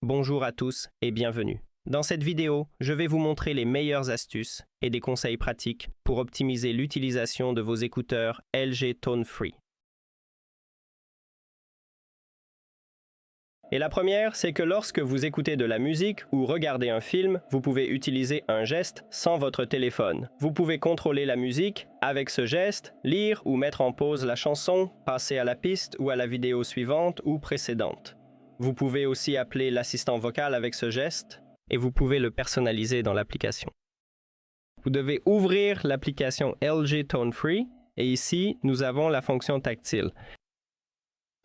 Bonjour à tous et bienvenue. Dans cette vidéo, je vais vous montrer les meilleures astuces et des conseils pratiques pour optimiser l'utilisation de vos écouteurs LG Tone Free. Et la première, c'est que lorsque vous écoutez de la musique ou regardez un film, vous pouvez utiliser un geste sans votre téléphone. Vous pouvez contrôler la musique avec ce geste, lire ou mettre en pause la chanson, passer à la piste ou à la vidéo suivante ou précédente. Vous pouvez aussi appeler l'assistant vocal avec ce geste et vous pouvez le personnaliser dans l'application. Vous devez ouvrir l'application LG Tone Free et ici, nous avons la fonction tactile.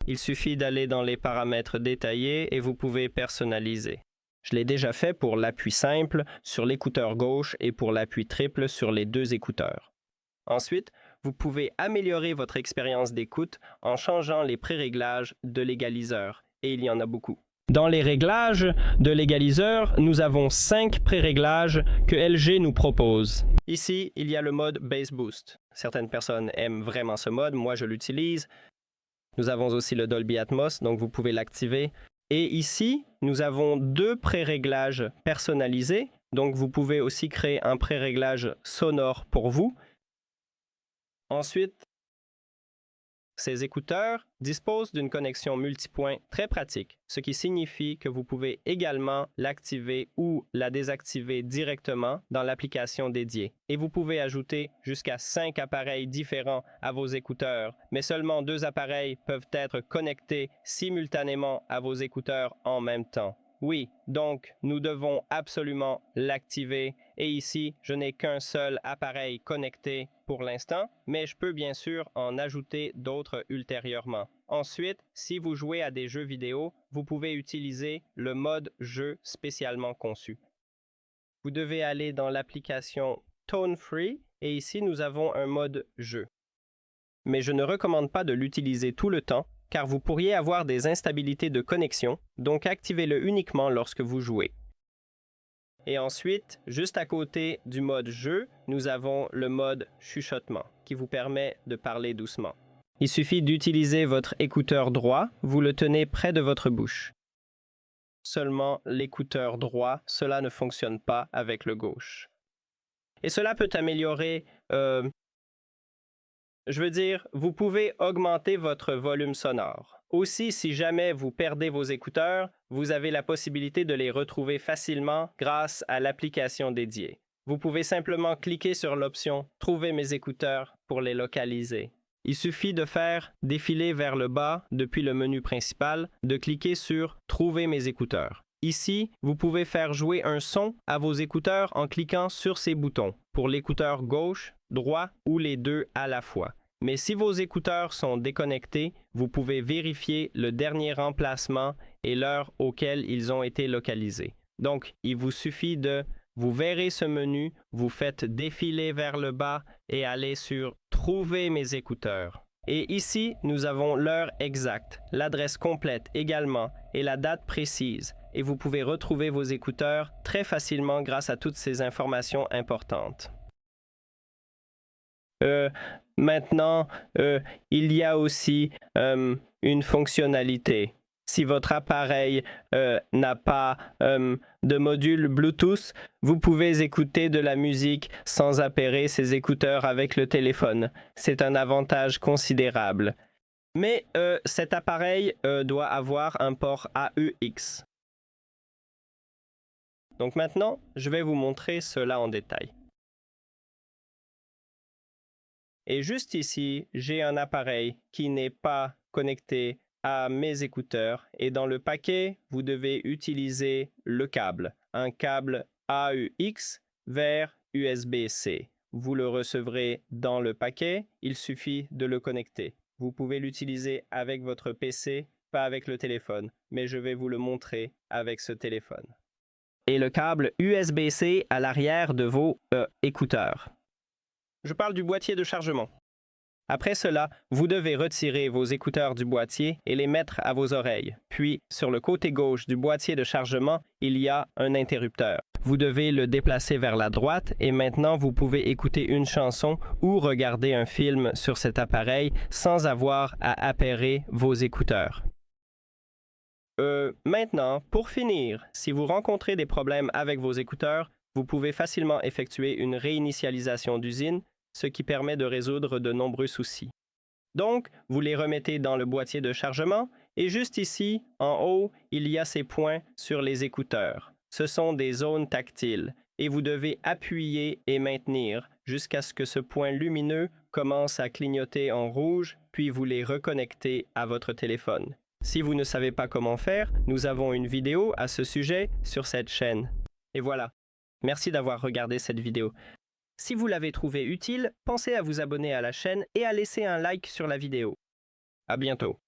Il suffit d'aller dans les paramètres détaillés et vous pouvez personnaliser. Je l'ai déjà fait pour l'appui simple sur l'écouteur gauche et pour l'appui triple sur les deux écouteurs. Ensuite, vous pouvez améliorer votre expérience d'écoute en changeant les préréglages de l'égaliseur, et il y en a beaucoup. Dans les réglages de l'égaliseur, nous avons 5 préréglages que LG nous propose. Ici, il y a le mode Bass Boost. Certaines personnes aiment vraiment ce mode, moi je l'utilise. Nous avons aussi le Dolby Atmos, donc vous pouvez l'activer. Et ici, nous avons 2 préréglages personnalisés, donc vous pouvez aussi créer un préréglage sonore pour vous. Ensuite, ces écouteurs disposent d'une connexion multipoint très pratique, ce qui signifie que vous pouvez également l'activer ou la désactiver directement dans l'application dédiée. Et vous pouvez ajouter jusqu'à 5 appareils différents à vos écouteurs, mais seulement 2 appareils peuvent être connectés simultanément à vos écouteurs en même temps. Oui, donc nous devons absolument l'activer et ici, je n'ai qu'un seul appareil connecté pour l'instant, mais je peux bien sûr en ajouter d'autres ultérieurement. Ensuite, si vous jouez à des jeux vidéo, vous pouvez utiliser le mode jeu spécialement conçu. Vous devez aller dans l'application Tone Free et ici nous avons un mode jeu. Mais je ne recommande pas de l'utiliser tout le temps car vous pourriez avoir des instabilités de connexion, donc activez-le uniquement lorsque vous jouez. Et ensuite, juste à côté du mode jeu, nous avons le mode chuchotement, qui vous permet de parler doucement. Il suffit d'utiliser votre écouteur droit, vous le tenez près de votre bouche. Seulement l'écouteur droit, cela ne fonctionne pas avec le gauche. Et cela peut améliorer vous pouvez augmenter votre volume sonore. Aussi, si jamais vous perdez vos écouteurs, vous avez la possibilité de les retrouver facilement grâce à l'application dédiée. Vous pouvez simplement cliquer sur l'option « Trouver mes écouteurs » pour les localiser. Il suffit de faire défiler vers le bas depuis le menu principal, de cliquer sur « Trouver mes écouteurs ». Ici, vous pouvez faire jouer un son à vos écouteurs en cliquant sur ces boutons, pour l'écouteur gauche, droit ou les deux à la fois. Mais si vos écouteurs sont déconnectés, vous pouvez vérifier le dernier emplacement et l'heure auquel ils ont été localisés. Donc, il vous suffit vous verrez ce menu, vous faites défiler vers le bas et allez sur « Trouver mes écouteurs ». Et ici, nous avons l'heure exacte, l'adresse complète également et la date précise. Et vous pouvez retrouver vos écouteurs très facilement grâce à toutes ces informations importantes. Maintenant, il y a aussi une fonctionnalité. Si votre appareil n'a pas de module Bluetooth, vous pouvez écouter de la musique sans appairer ces écouteurs avec le téléphone. C'est un avantage considérable. Mais cet appareil doit avoir un port AUX. Donc maintenant, je vais vous montrer cela en détail. Et juste ici, j'ai un appareil qui n'est pas connecté à mes écouteurs. Et dans le paquet, vous devez utiliser le câble, un câble AUX vers USB-C. Vous le recevrez dans le paquet, il suffit de le connecter. Vous pouvez l'utiliser avec votre PC, pas avec le téléphone, mais je vais vous le montrer avec ce téléphone. Et le câble USB-C à l'arrière de vos écouteurs. Je parle du boîtier de chargement. Après cela, vous devez retirer vos écouteurs du boîtier et les mettre à vos oreilles. Puis, sur le côté gauche du boîtier de chargement, il y a un interrupteur. Vous devez le déplacer vers la droite et maintenant vous pouvez écouter une chanson ou regarder un film sur cet appareil sans avoir à appairer vos écouteurs. Maintenant, pour finir, si vous rencontrez des problèmes avec vos écouteurs, vous pouvez facilement effectuer une réinitialisation d'usine, ce qui permet de résoudre de nombreux soucis. Donc, vous les remettez dans le boîtier de chargement et juste ici, en haut, il y a ces points sur les écouteurs. Ce sont des zones tactiles et vous devez appuyer et maintenir jusqu'à ce que ce point lumineux commence à clignoter en rouge, puis vous les reconnectez à votre téléphone. Si vous ne savez pas comment faire, nous avons une vidéo à ce sujet sur cette chaîne. Et voilà. Merci d'avoir regardé cette vidéo. Si vous l'avez trouvée utile, pensez à vous abonner à la chaîne et à laisser un like sur la vidéo. À bientôt.